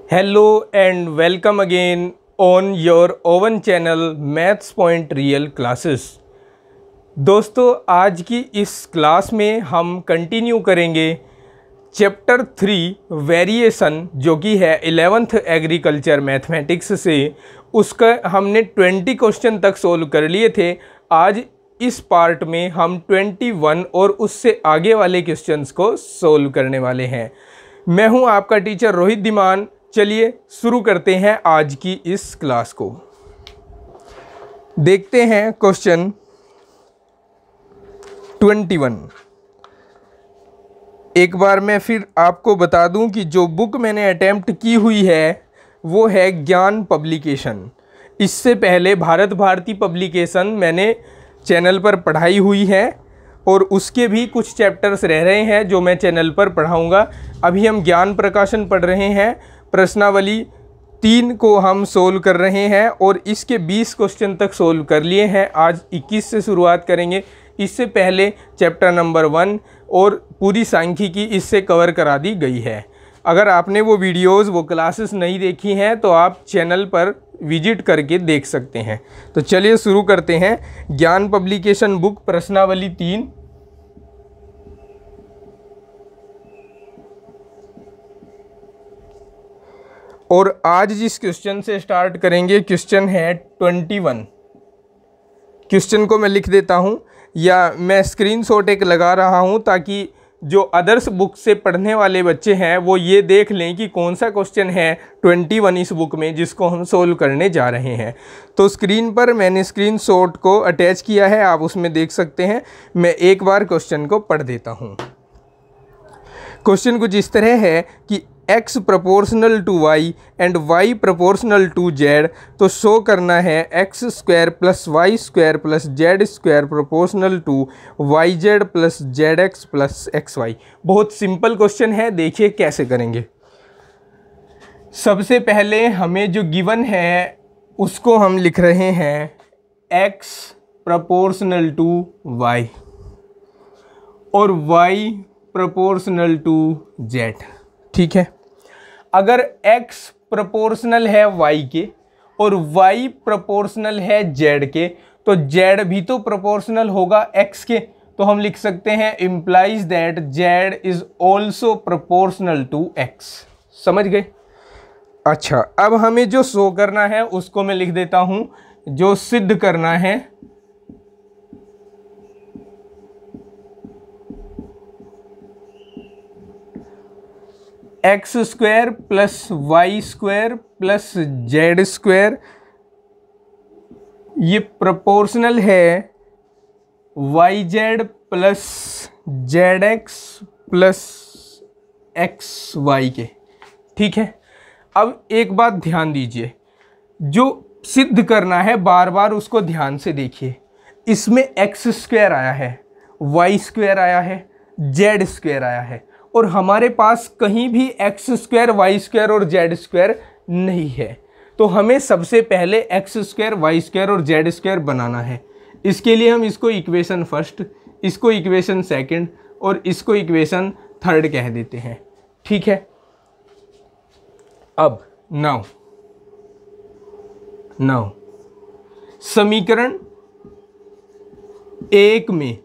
Hello and welcome again on your oven channel maths point real classes. दोस्तों, आज की इस क्लास में हम कंटिन्यू करेंगे चैप्टर 3 वेरिएशन, जो कि है 11th एग्रीकल्चर मैथमेटिक्स से। उसका हमने 20 क्वेश्चन तक सोल्व कर लिए थे। आज इस पार्ट में हम 21 और उससे आगे वाले क्वेश्चंस को सोल्व करने वाले हैं। मैं हूं आपका टीचर रोहित धीमान। चलिए शुरू करते हैं आज की इस क्लास को। देखते हैं क्वेश्चन 21। एक बार मैं फिर आपको बता दूं कि जो बुक मैंने अटेम्प्ट की हुई है वो है ज्ञान पब्लिकेशन। इससे पहले भारत भारती पब्लिकेशन मैंने चैनल पर पढ़ाई हुई है और उसके भी कुछ चैप्टर्स रह रहे हैं जो मैं चैनल पर पढ़ाऊंगा। अभी हम ज्ञान प्रकाशन पढ़ रहे हैं। प्रश्नावली 3 को हम सोल्व कर रहे हैं और इसके 20 क्वेश्चन तक सोल्व कर लिए हैं। आज 21 से शुरुआत करेंगे। इससे पहले चैप्टर नंबर 1 और पूरी सांख्यिकी इससे कवर करा दी गई है। अगर आपने वो वीडियोस, वो क्लासेस नहीं देखी हैं तो आप चैनल पर विजिट करके देख सकते हैं। तो चलिए शुरू करते हैं। ज्ञान पब्लिकेशन बुक, प्रश्नावली 3। और आज जिस क्वेश्चन से स्टार्ट करेंगे, क्वेश्चन है 21। क्वेश्चन को मैं लिख देता हूं या मैं स्क्रीनशॉट एक लगा रहा हूं ताकि जो अदर्स बुक से पढ़ने वाले बच्चे हैं वो ये देख लें कि कौन सा क्वेश्चन है 21 इस बुक में जिसको हम सोल्व करने जा रहे हैं। तो स्क्रीन पर मैंने स्क्रीनशॉट को अटैच किया है, आप उसमें देख सकते हैं। मैं एक बार क्वेश्चन को पढ़ देता हूं। क्वेश्चन कुछ इस तरह है कि x proportional to y and y proportional to z, तो शो करना है x square plus y square plus z square proportional to y z plus z x plus x y. बहुत सिंपल क्वेश्चन है, देखिए कैसे करेंगे। सबसे पहले हमें जो गिवन है उसको हम लिख रहे हैं x प्रोपोर्शनल टू y और y प्रोपोर्शनल टू z। ठीक है, अगर x प्रोपोर्शनल है y के और y प्रोपोर्शनल है z के, तो z भी तो प्रोपोर्शनल होगा x के। तो हम लिख सकते हैं implies that z is also proportional to x। समझ गए? अच्छा, अब हमें जो शो करना है उसको मैं लिख देता हूं। जो सिद्ध करना है, x square plus y square plus z square, ये प्रोपोर्शनल है y z plus z x plus x y के। ठीक है, अब एक बात ध्यान दीजिए, जो सिद्ध करना है बार बार उसको ध्यान से देखिए। इसमें एक्स स्क्वायर आया है, वाई स्क्वायर आया है, जेड स्क्वायर आया है और हमारे पास कहीं भी एक्स स्क्वायर, वाई स्क्वायर और जेड स्क्वायर नहीं है। तो हमें सबसे पहले एक्स स्क्वायर, वाई स्क्वायर और जेड स्क्वायर बनाना है। इसके लिए हम इसको इक्वेशन फर्स्ट, इसको इक्वेशन सेकंड और इसको इक्वेशन थर्ड कह देते हैं। ठीक है, अब नाउ समीकरण 1 में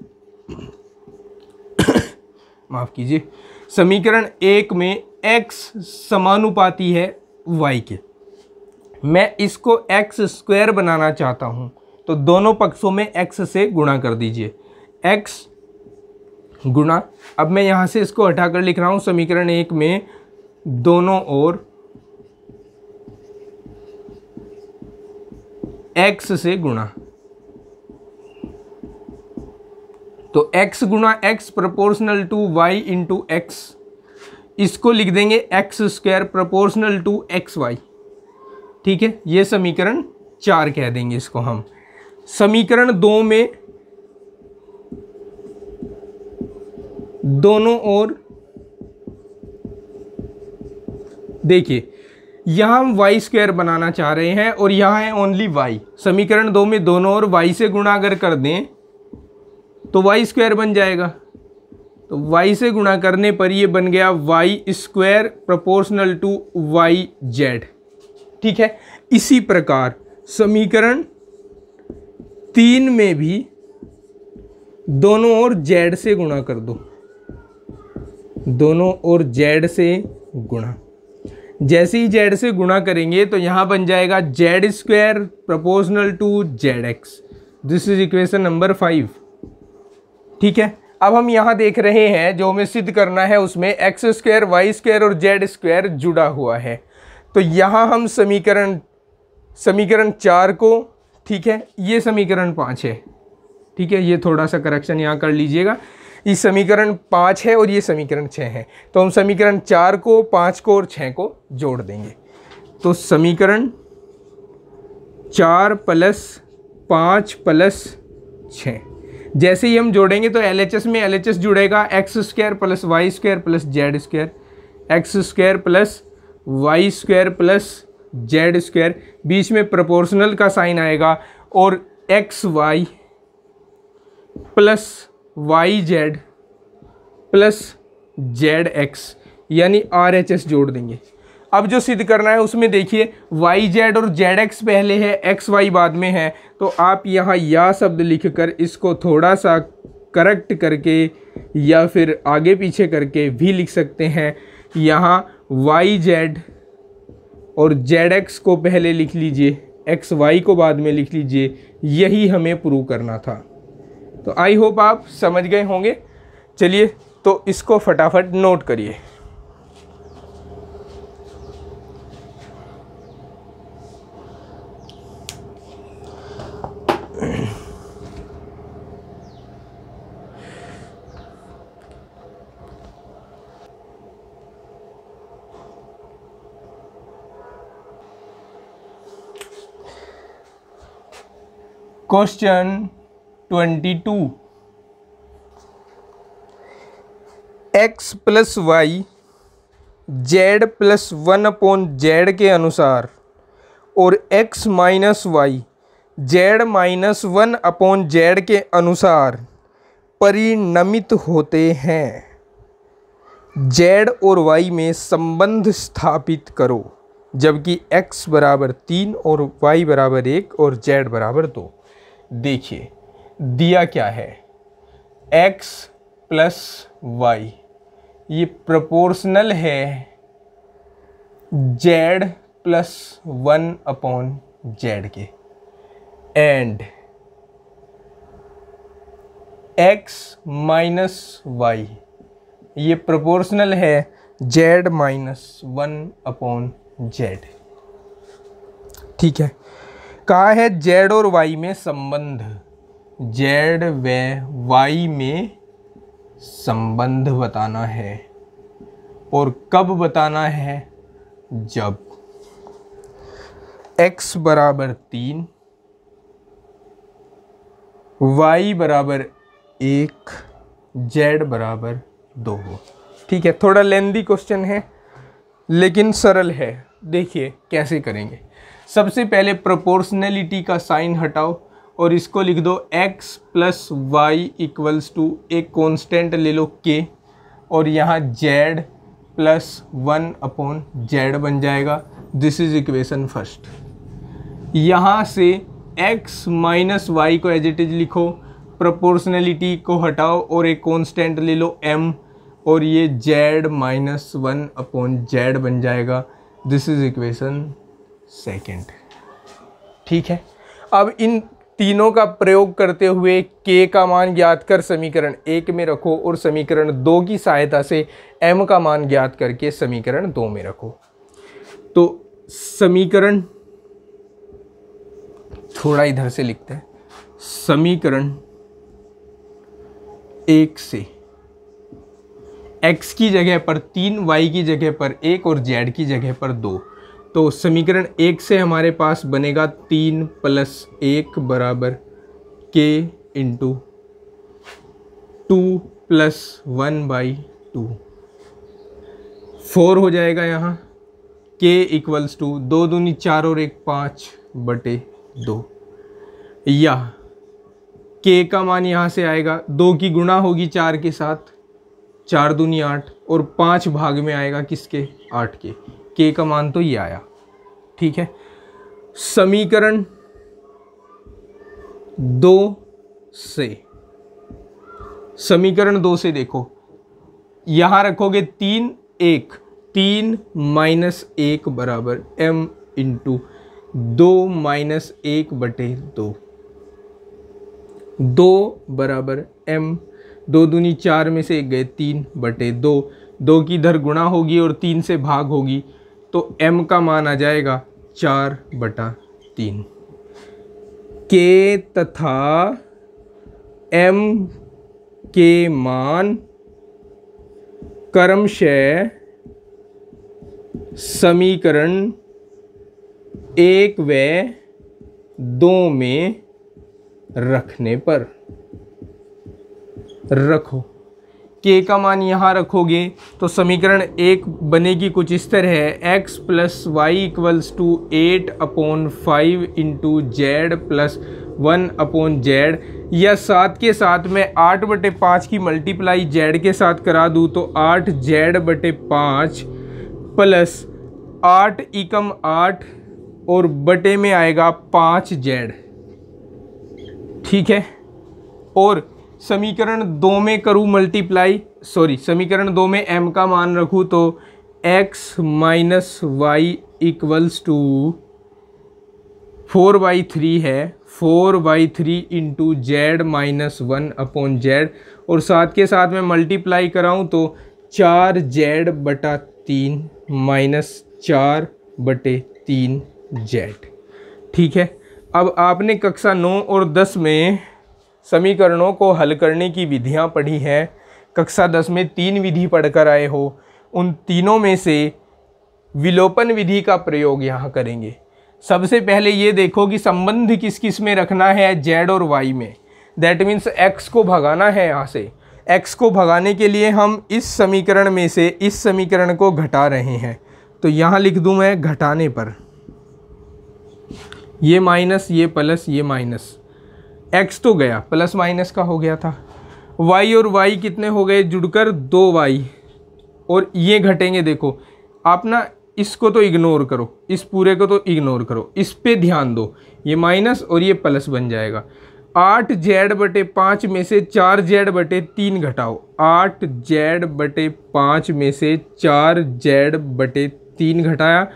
माफ कीजिए, समीकरण 1 में x समानुपाती है y के। मैं इसको x स्क्वायर बनाना चाहता हूं, तो दोनों पक्षों में x से गुणा कर दीजिए। x गुणा, अब मैं यहां से इसको हटाकर लिख रहा हूं, समीकरण 1 में दोनों ओर x से गुणा, तो x गुणा x proportional to y into x, इसको लिख देंगे x square proportional to x y. ठीक है, ये समीकरण 4 कह देंगे इसको हम। समीकरण 2 में दोनों ओर देखिए, यहां हम वाई स्क्वायर बनाना चाह रहे हैं और यहां है ओनली y। समीकरण 2 में दोनों ओर y से गुणा अगर कर दें तो वाई स्क्वायर बन जाएगा। तो तो y से गुणा करने पर ये बन गया y square proportional to y z. ठीक है, इसी प्रकार समीकरण 3 में भी दोनों ओर z से गुणा कर दो, दोनों ओर z से गुणा। जैसे ही z से गुणा करेंगे तो यहाँ बन जाएगा z square proportional to z x. This is equation number 5। ठीक है, अब हम यहाँ देख रहे हैं जो हमें सिद्ध करना है उसमें एक्स स्क्वायर वाई स्क्वायर और जेड स्क्वायर जुड़ा हुआ है। तो यहाँ हम समीकरण 4 को, ठीक है, ये समीकरण 5 है। ठीक है, ये थोड़ा सा करेक्शन यहाँ कर लीजिएगा, ये समीकरण 5 है और ये समीकरण 6 है। तो हम समीकरण 4 को, 5 को और 6 को जोड़ देंगे। तो समीकरण 4 + 5 + 6 जैसे ही हम जोड़ेंगे तो LHS में LHS जुड़ेगा, x square + y square + z square, x square + y square + z square, बीच में प्रोपोर्शनल का साइन आएगा और x y + y z + z x यानी RHS जोड़ देंगे। अब जो सिद्ध करना है उसमें देखिए वाई जेड और जेड एक्स पहले है, एक्स वाई बाद में है। तो आप यहाँ या शब्द लिखकर इसको थोड़ा सा करेक्ट करके या फिर आगे पीछे करके भी लिख सकते हैं। यहाँ वाई जेड और जेड एक्स को पहले लिख लीजिए, एक्स वाई को बाद में लिख लीजिए, यही हमें प्रूव करना था। तो आई होप आप समझ गए होंगे। चलिए तो इसको फटाफट नोट करिए। Question 22, x + y z + 1/z के अनुसार और x - y z - 1/z के अनुसार परिणमित होते हैं। z और y में संबंध स्थापित करो जबकि x = 3 और y = 1 और z = 2। देखिए दिया क्या है, x + y ये प्रोपोर्शनल है z + 1/z के, एंड x - y ये प्रोपोर्शनल है z - 1/z। ठीक है, कहा है z और y में संबंध, z व y में संबंध बताना है। और कब बताना है? जब x = 3 y = 1 z = 2 हो। ठीक है, थोड़ा लेंदी क्वेश्चन है लेकिन सरल है। देखिए कैसे करेंगे। सबसे पहले प्रोपोर्शनलिटी का साइन हटाओ और इसको लिख दो x + y = एक कांस्टेंट ले लो k, और यहाँ z + 1/z बन जाएगा। This is equation first. यहाँ से x - y को एज इट इज लिखो, प्रोपोर्शनलिटी को हटाओ और एक कांस्टेंट ले लो m, और ये z - 1/z बन जाएगा। This is equation second. ठीक है, अब इन तीनों का प्रयोग करते हुए k का मान ज्ञात कर समीकरण 1 में रखो और समीकरण 2 की सहायता से m का मान ज्ञात करके समीकरण 2 में रखो। तो समीकरण थोड़ा इधर से लिखते हैं, समीकरण 1 से x की जगह पर 3, y की जगह पर 1 और z की जगह पर 2। तो समीकरण 1 से हमारे पास बनेगा 3 + 1 = k × 2 + 1/2, 4 हो जाएगा यहाँ। k = 2 दूनी 4 और 1 5/2, या k का मान यहाँ से आएगा, 2 की गुणा होगी 4 के साथ, 4 दूनी 8 और 5 भाग में आएगा किसके, 8 के। के का मान तो ये आया। ठीक है, समीकरण 2 से देखो, यहां रखोगे 3 1, 3 माइनस 1 बराबर m इंटू 2 माइनस 1 बटे 2, 2 बराबर m, 2 दूनी 4 में से 1 गए 3 बटे 2, 2 की इधर गुणा होगी और 3 से भाग होगी, तो m का मान आ जाएगा 4/3। के तथा m के मान क्रमशः समीकरण 1 व 2 में रखने पर, रखो के का मान यहाँ रखोगे तो समीकरण 1 बनेगी कुछ इस तरह है, x plus y equals to 8/5 into z plus 1/z, या साथ के साथ मैं 8/5 की मल्टीप्लाई जेड के साथ करा दूँ तो 8z/5 प्लस 8 एकम 8 और बटे में आएगा 5z। ठीक है, और समीकरण 2 में करूँ मल्टीप्लाई, समीकरण 2 में m का मान रखूँ तो x minus y equals to 4/3 है, 4/3 इंटू जेड माइनस 1/z, और साथ के साथ में मल्टीप्लाई कराऊँ तो 4z/3 माइनस 4/3z। ठीक है, अब आपने कक्षा 9 और 10 में समीकरणों को हल करने की विधियां पढ़ी हैं। कक्षा 10 में 3 विधि पढ़कर आए हो, उन तीनों में से विलोपन विधि का प्रयोग यहाँ करेंगे। सबसे पहले ये देखो कि संबंध किस किस में रखना है, z और y में। दैट मीन्स x को भगाना है। यहाँ से x को भगाने के लिए हम इस समीकरण में से इस समीकरण को घटा रहे हैं, तो यहाँ लिख दूँ मैं घटाने पर, ये माइनस, ये प्लस, ये माइनस, x तो गया, प्लस माइनस का हो गया था। y और y कितने हो गए जुड़कर 2y, और ये घटेंगे। देखो आप ना इसको तो इग्नोर करो, इस पूरे को तो इग्नोर करो, इस पे ध्यान दो, ये माइनस और ये प्लस बन जाएगा। 8z/5 में से 4z/3 घटाओ, 8z/5 में से 4z/3 घटाया,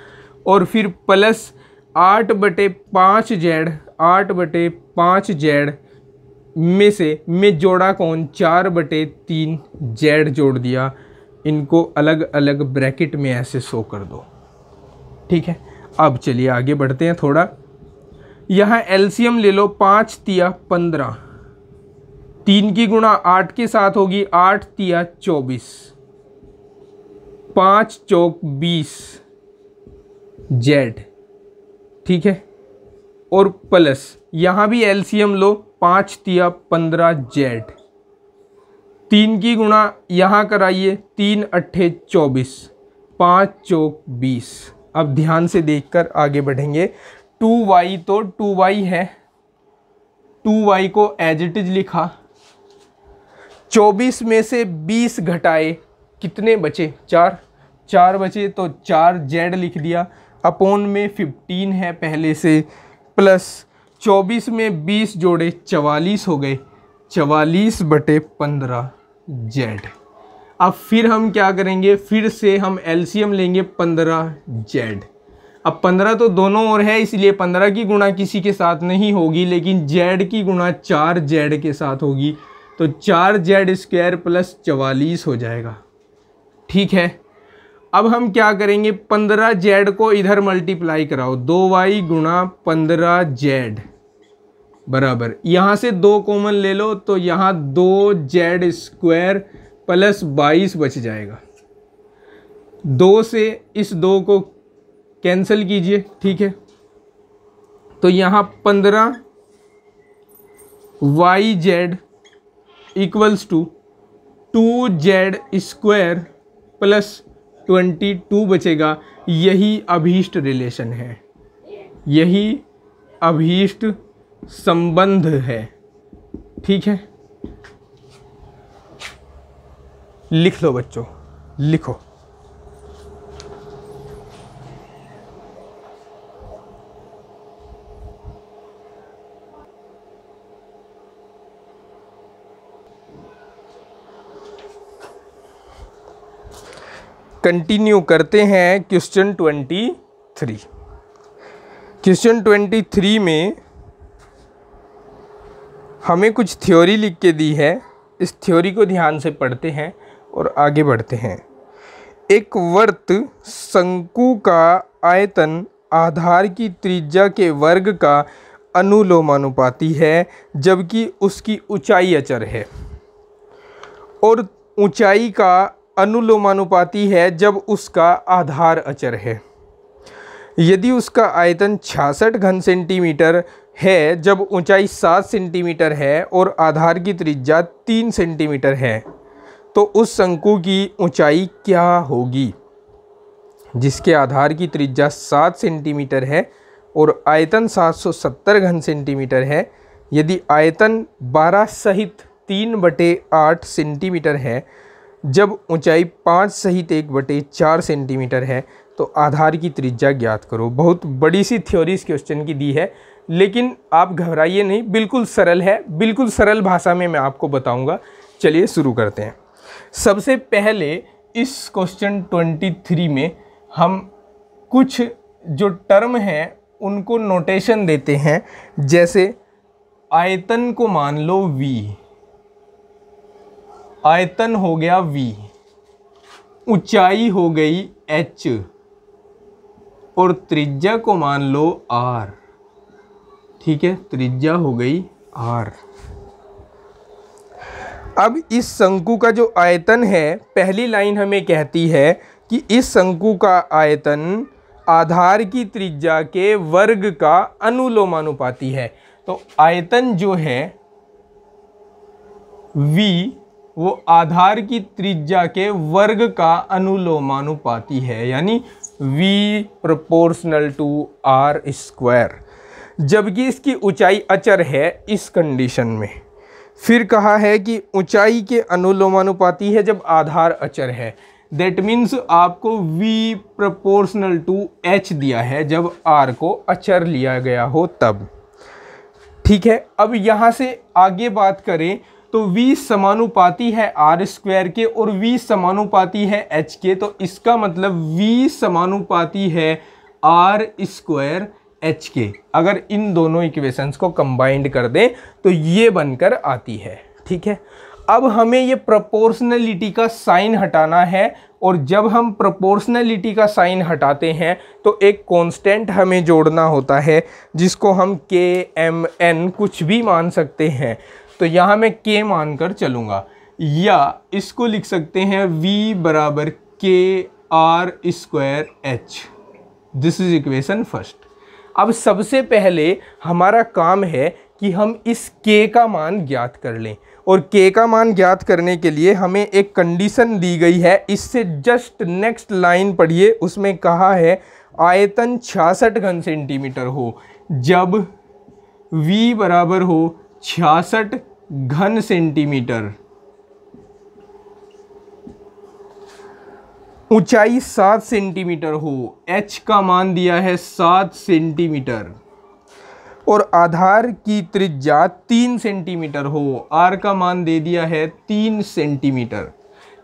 और फिर प्लस 8/5z, 8/5z में से मैं जोड़ा कौन, 4/3z जोड़ दिया। इनको अलग अलग ब्रैकेट में ऐसे शो कर दो। ठीक है, अब चलिए आगे बढ़ते हैं थोड़ा। यहाँ एलसीएम ले लो, 5 तिया 15, 3 की गुणा 8 के साथ होगी, 8 तिया 24, 5 चौक 20 जेड। ठीक है, और प्लस यहाँ भी एलसीएम लो, 5 तिया 15 जेड, 3 की गुणा यहाँ कराइए, 3 अट्ठे 24, 5 चौक 20। अब ध्यान से देखकर आगे बढ़ेंगे। 2y तो 2y है, 2y को एज इट इज लिखा, 24 में से 20 घटाए, कितने बचे, 4 बचे, तो 4z लिख दिया। अपोन में 15 है पहले से, प्लस 24 में 20 जोड़े 44 हो गए, 44/15 जेड। अब फिर हम क्या करेंगे, फिर से हम एलसीएम लेंगे 15 जेड। अब 15 तो दोनों ओर है, इसलिए 15 की गुणा किसी के साथ नहीं होगी, लेकिन जेड की गुणा 4 जेड के साथ होगी, तो 4z² प्लस 44 हो जाएगा। ठीक है, अब हम क्या करेंगे, 15z को इधर मल्टीप्लाई कराओ, 2y गुणा 15z बराबर, यहाँ से 2 कॉमन ले लो तो यहाँ 2z² प्लस 22 बच जाएगा। 2 से इस 2 को कैंसिल कीजिए। ठीक है, तो यहाँ 15yz equals to 2z² plus 22 बचेगा। यही अभीष्ट रिलेशन है, यही अभीष्ट संबंध है। ठीक है, लिख लो बच्चों, लिखो। कंटिन्यू करते हैं क्वेश्चन 23। क्वेश्चन 23 में हमें कुछ थ्योरी लिख के दी है। इस थ्योरी को ध्यान से पढ़ते हैं और आगे बढ़ते हैं। एक वृत्त शंकु का आयतन आधार की त्रिज्या के वर्ग का अनुलोमानुपाती है, जबकि उसकी ऊंचाई अचर है, और ऊंचाई का अनुलोमानुपाती है जब उसका आधार अचर है। यदि उसका आयतन 66 घन सेंटीमीटर है जब ऊंचाई 7 सेंटीमीटर है और आधार की त्रिज्या 3 सेंटीमीटर है, तो उस शंकु की ऊंचाई क्या होगी? जिसके आधार की त्रिज्या 7 सेंटीमीटर है और आयतन 770 घन सेंटीमीटर है। यदि आयतन 12 सहित 3/8 सेंटीमीटर है जब ऊंचाई 5 सहित 1/4 सेंटीमीटर है, तो आधार की त्रिज्या ज्ञात करो। बहुत बड़ी सी थ्योरी इस क्वेश्चन की दी है, लेकिन आप घबराइए नहीं, बिल्कुल सरल है, बिल्कुल सरल भाषा में मैं आपको बताऊंगा। चलिए शुरू करते हैं। सबसे पहले इस क्वेश्चन 23 में हम कुछ जो टर्म हैं उनको नोटेशन देते हैं। जैसे आयतन को मान लो V, आयतन हो गया V, ऊंचाई हो गई h और त्रिज्या को मान लो r। ठीक है, त्रिज्या हो गई r। अब इस शंकु का जो आयतन है, पहली लाइन हमें कहती है कि इस शंकु का आयतन आधार की त्रिज्या के वर्ग का अनुलोमानुपाती है। तो आयतन जो है V वो आधार की त्रिज्या के वर्ग का अनुलोमानुपाती है, यानी V proportional to R square, जबकि इसकी ऊंचाई अचर है इस कंडीशन में। फिर कहा है कि ऊंचाई के अनुलोमानुपाती है जब आधार अचर है। दैट मीन्स आपको V प्रोपोर्शनल टू H दिया है जब R को अचर लिया गया हो तब। ठीक है, अब यहाँ से आगे बात करें तो V समानुपाती है R स्क्वायर के और V समानुपाती है H के, तो इसका मतलब V समानुपाती है R स्क्वायर H के। अगर इन दोनों इक्वेशंस को कंबाइंड कर दें तो ये बनकर आती है। ठीक है, अब हमें ये प्रोपोर्शनलिटी का साइन हटाना है, और जब हम प्रोपोर्शनलिटी का साइन हटाते हैं तो एक कांस्टेंट हमें जोड़ना होता है जिसको हम K M N कुछ भी मान सकते हैं। तो यहाँ मैं K मानकर चलूँगा, या इसको लिख सकते हैं V बराबर K R square H। This is equation first. अब सबसे पहले हमारा काम है कि हम इस K का मान ज्ञात कर लें, और K का मान ज्ञात करने के लिए हमें एक कंडीशन दी गई है। इससे जस्ट नेक्स्ट लाइन पढ़िए, उसमें कहा है आयतन 66 घन सेंटीमीटर हो जब V बराबर हो 66 घन सेंटीमीटर, ऊंचाई 7 सेंटीमीटर हो, H का मान दिया है 7 सेंटीमीटर, और आधार की त्रिज्या 3 सेंटीमीटर हो, R का मान दे दिया है 3 सेंटीमीटर।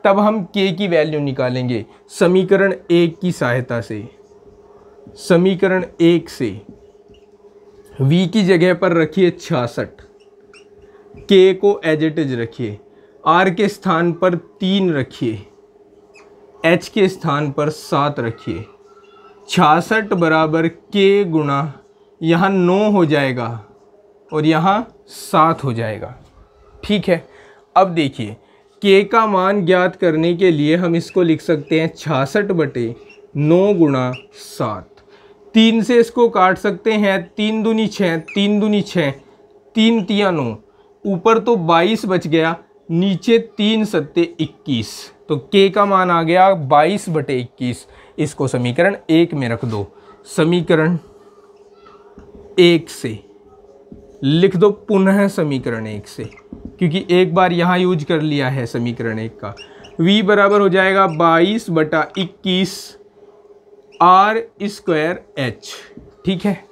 तब हम K की वैल्यू निकालेंगे समीकरण 1 की सहायता से। समीकरण 1 से V की जगह पर रखिए 66, K को एज इट इज रखिए, R के स्थान पर 3 रखिए, H के स्थान पर 7 रखिए। 66 बराबर K गुणा यहाँ 9 हो जाएगा और यहाँ 7 हो जाएगा। ठीक है, अब देखिए K का मान ज्ञात करने के लिए हम इसको लिख सकते हैं 66/9 गुणा 7। 3 से इसको काट सकते हैं, 3 दूनी 6, 3 दूनी 6, 3 तिया 9, ऊपर तो 22 बच गया, नीचे 3 सत्ते 21, तो K का मान आ गया 22/21। इसको समीकरण 1 में रख दो। समीकरण 1 से लिख दो पुनः समीकरण 1 से, क्योंकि एक बार यहाँ यूज कर लिया है समीकरण 1 का। v बराबर हो जाएगा 22/21 r स्क्वायर h। ठीक है,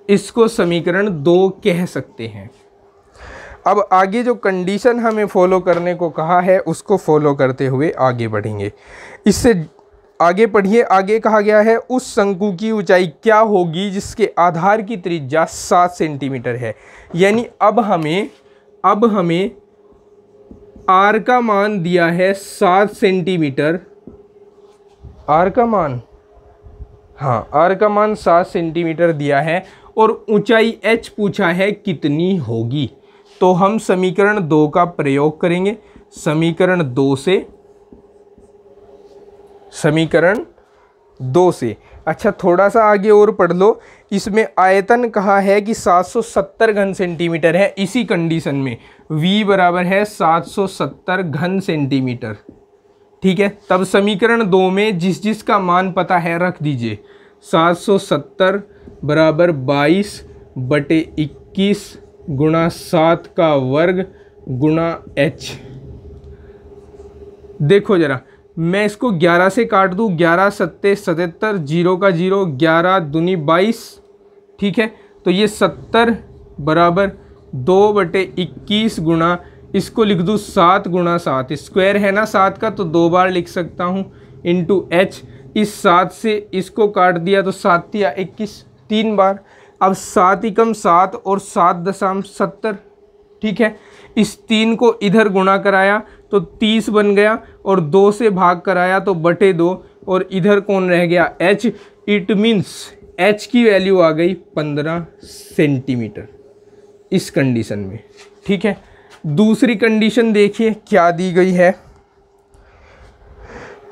इसको समीकरण 2 कह सकते हैं। अब आगे जो कंडीशन हमें फॉलो करने को कहा है उसको फॉलो करते हुए आगे बढ़ेंगे। इससे आगे पढ़िए, आगे कहा गया है उस शंकु की ऊंचाई क्या होगी जिसके आधार की त्रिज्या 7 सेंटीमीटर है। यानी अब हमें r का मान दिया है 7 सेंटीमीटर, r का मान 7 सेंटीमीटर दिया है और ऊंचाई h पूछा है कितनी होगी। तो हम समीकरण 2 का प्रयोग करेंगे। समीकरण 2 से अच्छा थोड़ा सा आगे और पढ़ लो। इसमें आयतन कहा है कि 770 घन सेंटीमीटर है। इसी कंडीशन में v बराबर है 770 घन सेंटीमीटर। ठीक है, तब समीकरण 2 में जिस का मान पता है रख दीजिए। 770 बराबर 22/21 गुणा 7 का वर्ग गुणा h। देखो जरा, मैं इसको 11 से काट दूँ, 11 सत्ते 77, 0 का 0, 11 दूनी 22। ठीक है, तो ये 70 बराबर 2/21 गुणा, इसको लिख दूँ 7 गुणा 7, स्क्वायर है ना 7 का तो 2 बार लिख सकता हूँ, इंटू h। इस 7 से इसको काट दिया तो 7 या 21, 3 बार। अब 7 एकम 7 और 7.70। ठीक है, इस 3 को इधर गुणा कराया तो 30 बन गया और 2 से भाग कराया तो बटे 2 और इधर कौन रह गया h। इट मीन्स h की वैल्यू आ गई 15 सेंटीमीटर इस कंडीशन में। ठीक है, दूसरी कंडीशन देखिए क्या दी गई है।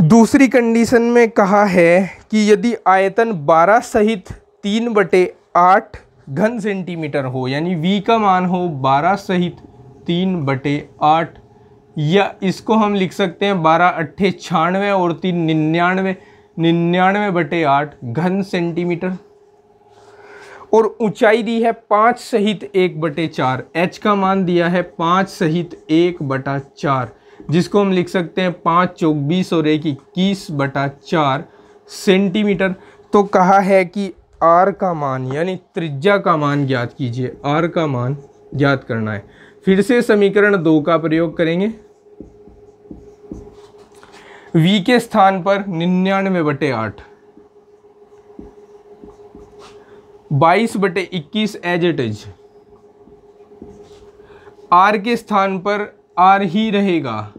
दूसरी कंडीशन में कहा है कि यदि आयतन 12 सहित 3/8 घन सेंटीमीटर हो, यानी v का मान हो 12 सहित 3/8, या इसको हम लिख सकते हैं 12 अट्ठे 96 और 3 99, 99/8 घन सेंटीमीटर। और ऊंचाई दी है 5 सहित 1/4, h का मान दिया है 5 सहित 1/4, जिसको हम लिख सकते हैं 5 चौक 20 और 1 21/4 सेंटीमीटर। तो कहा है कि r का मान यानी त्रिज्या का मान ज्ञात कीजिए, r का मान ज्ञात करना है। फिर से समीकरण 2 का प्रयोग करेंगे। v के स्थान पर 99/8, 22/21 एज इट इज। r के स्थान पर r ही रहेगा,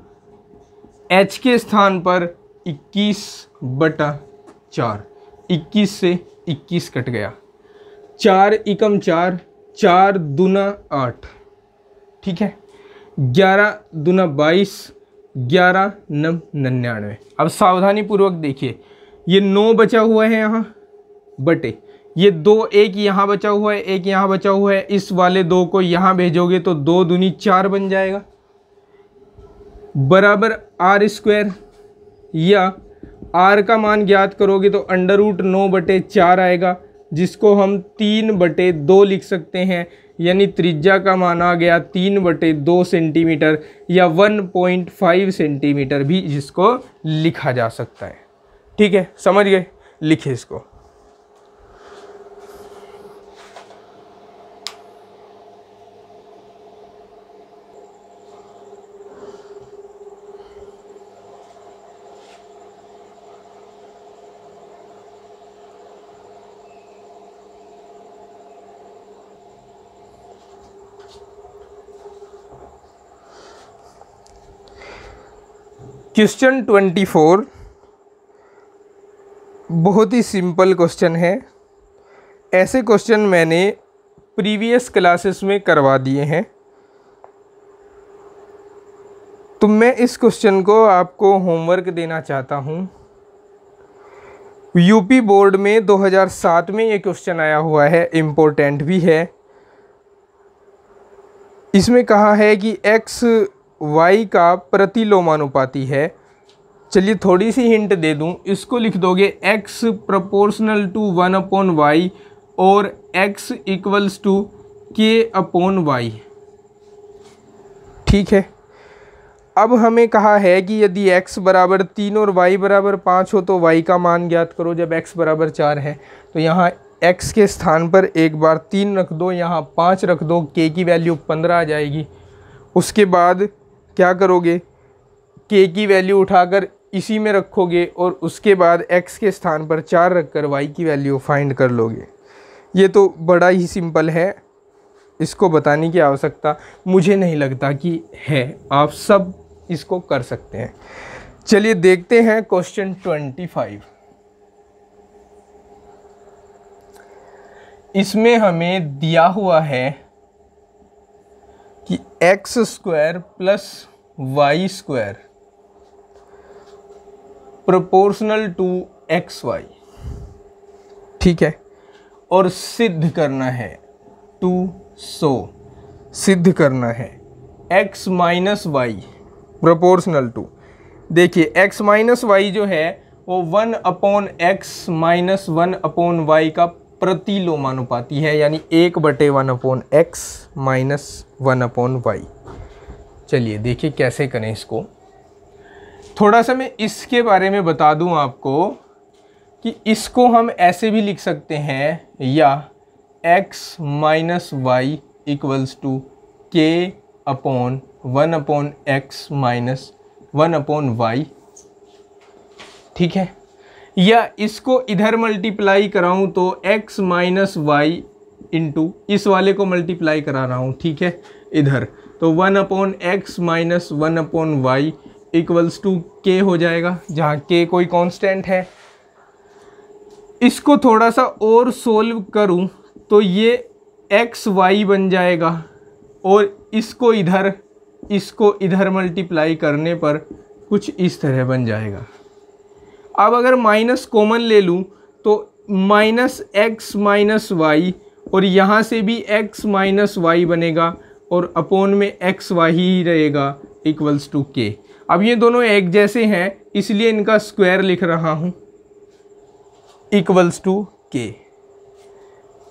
h के स्थान पर 21/4, 21 से 21 कट गया, 4 एकम 4, 4 दूना 8। ठीक है, 11 दूना 22, 11 9 99। अब सावधानी पूर्वक देखिए, ये 9 बचा हुआ है यहाँ बटे ये 2, एक यहाँ बचा हुआ है, एक यहाँ बचा हुआ है। इस वाले 2 को यहाँ भेजोगे तो 2 दूनी 4 बन जाएगा, बराबर r स्क्वायर, या r का मान ज्ञात करोगे तो √9/4 आएगा, जिसको हम 3/2 लिख सकते हैं। यानी त्रिज्या का मान आ गया 3/2 सेंटीमीटर या 1.5 सेंटीमीटर भी जिसको लिखा जा सकता है। ठीक है, समझ गए, लिखे इसको। क्वेश्चन 24 बहुत ही सिंपल क्वेश्चन है। ऐसे क्वेश्चन मैंने प्रीवियस क्लासेस में करवा दिए हैं, तो मैं इस क्वेश्चन को आपको होमवर्क देना चाहता हूँ। यूपी बोर्ड में 2007 में ये क्वेश्चन आया हुआ है, इम्पोर्टेंट भी है। इसमें कहा है कि x y का प्रतिलोमानुपाती है। चलिए थोड़ी सी हिंट दे दूं, इसको लिख दोगे x प्रोपोर्शनल टू 1/y और x इक्वल्स टू k/y। ठीक है, अब हमें कहा है कि यदि x बराबर 3 और y बराबर 5 हो तो y का मान ज्ञात करो। जब x बराबर 4 है तो यहाँ x के स्थान पर एक बार 3 रख दो, यहाँ 5 रख दो, k की वैल्यू 15 आ जाएगी। उसके बाद क्या करोगे, k की वैल्यू उठाकर इसी में रखोगे और उसके बाद x के स्थान पर 4 रखकर y की वैल्यू फाइंड कर लोगे। ये तो बड़ा ही सिंपल है, इसको बताने की आवश्यकता मुझे नहीं लगता कि है, आप सब इसको कर सकते हैं। चलिए देखते हैं क्वेश्चन 25। इसमें हमें दिया हुआ है कि x square plus y square proportional to xy, ठीक है, और सिद्ध करना है, टू सो सिद्ध करना है x minus y proportional to. देखिए x माइनस वाई जो है वो 1/x माइनस 1/y का प्रतिलोमानुपाती है, यानी 1/1/x माइनस 1/y। चलिए देखिए कैसे करें इसको। थोड़ा सा मैं इसके बारे में बता दूं आपको कि इसको हम ऐसे भी लिख सकते हैं, या x minus y equals to k upon 1/x minus 1/y, ठीक है। या इसको इधर मल्टीप्लाई कराऊं तो x माइनस वाई इंटू इस वाले को मल्टीप्लाई करा रहा हूं, ठीक है, इधर तो 1/x minus 1/y equals to k हो जाएगा, जहाँ k कोई कांस्टेंट है। इसको थोड़ा सा और सोल्व करूं तो ये एक्स वाई बन जाएगा और इसको इधर मल्टीप्लाई करने पर कुछ इस तरह बन जाएगा। अब अगर माइनस कॉमन ले लूं तो माइनस एक्स माइनस वाई, और यहाँ से भी x माइनस वाई बनेगा और अपोन में एक्स वाई ही रहेगा इक्वल्स टू k। अब ये दोनों एक जैसे हैं इसलिए इनका स्क्वायर लिख रहा हूँ इक्वल्स टू k।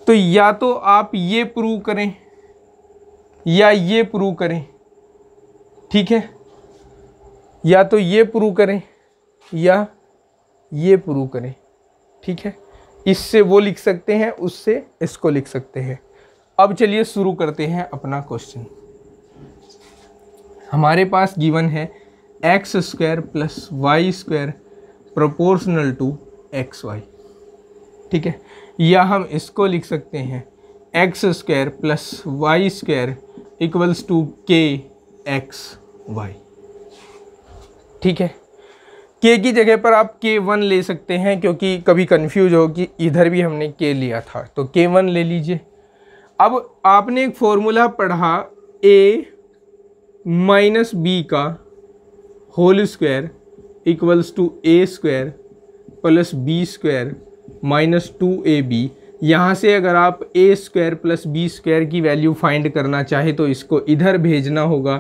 तो या तो आप ये प्रूव करें या ये प्रूव करें, ठीक है, या तो ये प्रूव करें या ये प्रूव करें, ठीक है। इससे वो लिख सकते हैं, उससे इसको लिख सकते हैं। अब चलिए शुरू करते हैं अपना क्वेश्चन। हमारे पास गिवन है x square plus y square proportional to x y, ठीक है, या हम इसको लिख सकते हैं x square plus y square equals to k x y, ठीक है। के की जगह पर आप k1 ले सकते हैं, क्योंकि कभी कंफ्यूज हो कि इधर भी हमने k लिया था, तो k1 ले लीजिए। अब आपने एक फॉर्मूला पढ़ा a माइनस बी का whole square equals to a square plus b square minus 2ab। यहाँ से अगर आप a square plus b square की वैल्यू फाइंड करना चाहे तो इसको इधर भेजना होगा,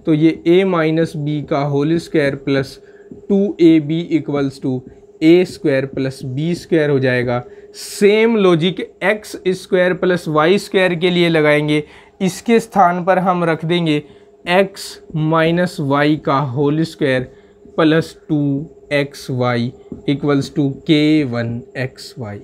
तो ये a माइनस बी का whole square plus 2ab equals to a square plus b square हो जाएगा। Same logic x square plus y square के लिए लगाएंगे। इसके स्थान पर हम रख देंगे x माइनस वाई का whole square plus 2xy equals to k1xy।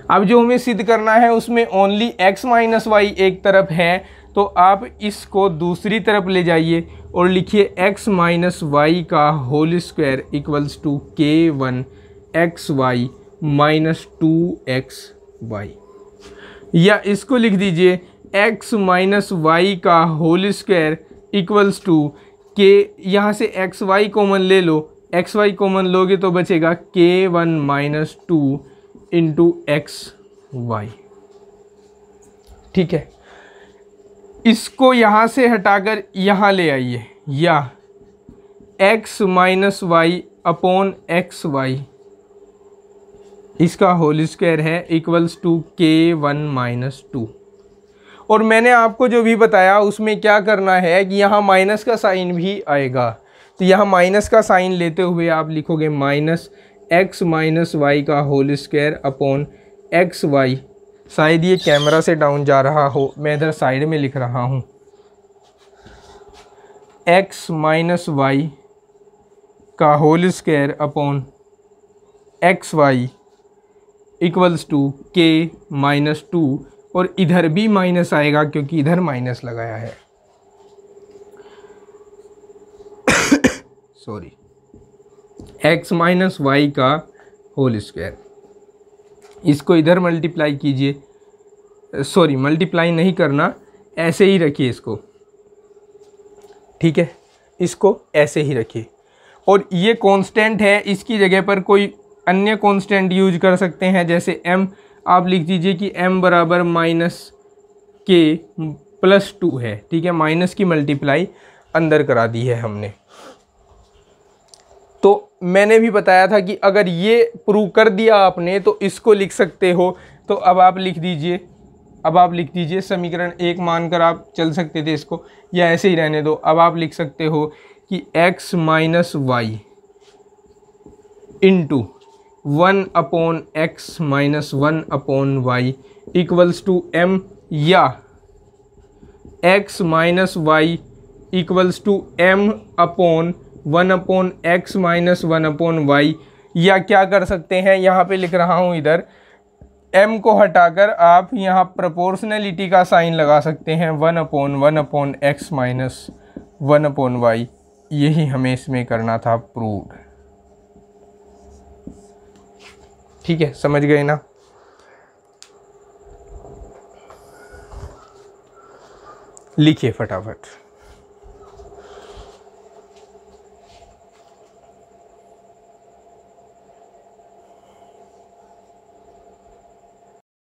अब जो हमें सिद्ध करना है उसमें ओनली x माइनस वाई एक तरफ है, तो आप इसको दूसरी तरफ ले जाइए और लिखिए x माइनस वाई का whole square equals to k1xy minus 2xy, या इसको लिख दीजिए x माइनस वाई का whole square equals to k, यहाँ से एक्स वाई कॉमन ले लो, एक्स वाई कॉमन लोगे तो बचेगा k1 minus 2 into x y, ठीक है। इसको यहाँ से हटाकर यहाँ ले आइए, या x minus y upon x y इसका होल स्क्वायर है इक्वल्स टू k1 माइनस 2। और मैंने आपको जो भी बताया उसमें क्या करना है कि यहाँ माइनस का साइन भी आएगा, तो यहाँ माइनस का साइन लेते हुए आप लिखोगे माइनस एक्स माइनस वाई का whole square upon x y. शायद ये कैमरा से डाउन जा रहा हो, मैं इधर साइड में लिख रहा हूँ, एक्स माइनस वाई का whole square upon x y equals to k minus 2, और इधर भी माइनस आएगा क्योंकि इधर माइनस लगाया है। सॉरी, एक्स माइनस वाई का होल स्क्वायर, इसको इधर मल्टीप्लाई कीजिए, सॉरी मल्टीप्लाई नहीं करना, ऐसे ही रखिए इसको, ठीक है, इसको ऐसे ही रखिए। और ये कांस्टेंट है, इसकी जगह पर कोई अन्य कांस्टेंट यूज कर सकते हैं, जैसे m आप लिख दीजिए कि m बराबर माइनस के प्लस 2 है, ठीक है, माइनस की मल्टीप्लाई अंदर करा दी है हमने। तो मैंने भी बताया था कि अगर ये प्रूव कर दिया आपने तो इसको लिख सकते हो। तो अब आप लिख दीजिए, समीकरण 1 मानकर आप चल सकते थे इसको, या ऐसे ही रहने दो। अब आप लिख सकते हो कि x minus y into 1 upon x minus 1 upon y equals to m, या x minus y equals to m upon 1 upon x minus 1 upon y, या क्या कर सकते हैं, यहाँ पे लिख रहा हूँ, इधर m को हटाकर आप यहाँ प्रोपोर्शनलिटी का साइन लगा सकते हैं, 1 upon x minus 1 upon y. यही हमें इसमें करना था प्रूव। ठीक है, समझ गए ना। लिखिए फटाफट।